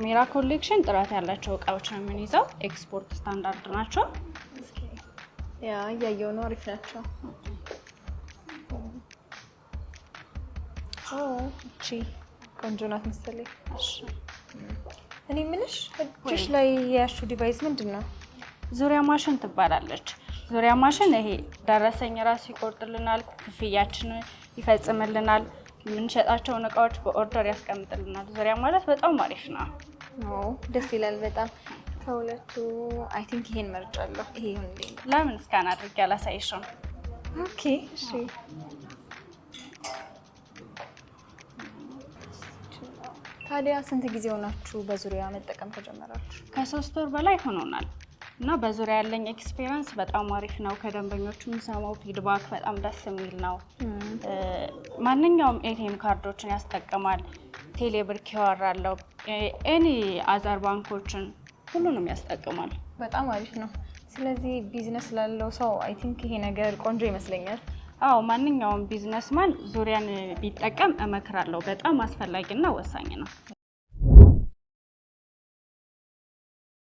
ሜራ ኮሌክሽን ጥራት ያላቸው እቃዎች ነው የምንይዘው ኤክስፖርት ስታንዳርድ ናቸው ያ ያየው ነው አሪፍ ናቸው እቺ ቆንጆ ናት መሰለኝ እሺ እኔ ምንሽ እጅሽ ላይ ያሹ ዲቫይስ ምንድነው ዙሪያ ማሽን ትባላለች ዙሪያ ማሽን ይሄ ደረሰኝ ራስ ይቆርጥልናል ክፍያችን ይፈጽምልናል የምንሸጣቸው እቃዎች በኦርደር ያስቀምጥልናል ዙሪያ ማለት በጣም አሪፍ ነው ደስ ይላል በጣም ከሁለቱ አይ ቲንክ ይሄን መርጫለሁ ይሄ ይሁንልኝ ለምን ስካን አድርጌ አላሳይሽም ኦኬ እሺ ታዲያ ስንት ጊዜ ሆናችሁ በዙሪያ መጠቀም ከጀመራችሁ ከ3 ወር በላይ ሆኖናል እና በዙሪያ ያለኝ ኤክስፒሪየንስ በጣም አሪፍ ነው ከደንበኞቹም ሰማው ፊድባክ በጣም ደስ የሚል ነው ማንኛውም ኤቲኤም ካርዶችን ያስጠቅማል ቴሌብር ኪዋር አለው ኤኒ አዘር ባንኮችን ሁሉንም ያስጠቅማል በጣም አሪፍ ነው ስለዚህ ቢዝነስ ላለው ሰው አይ ቲንክ ይሄ ነገር ቆንጆ ይመስለኛል አዎ ማንኛውም ቢዝነስማን ዙሪያን ቢጠቀም እመክራለሁ በጣም አስፈላጊና ወሳኝ ነው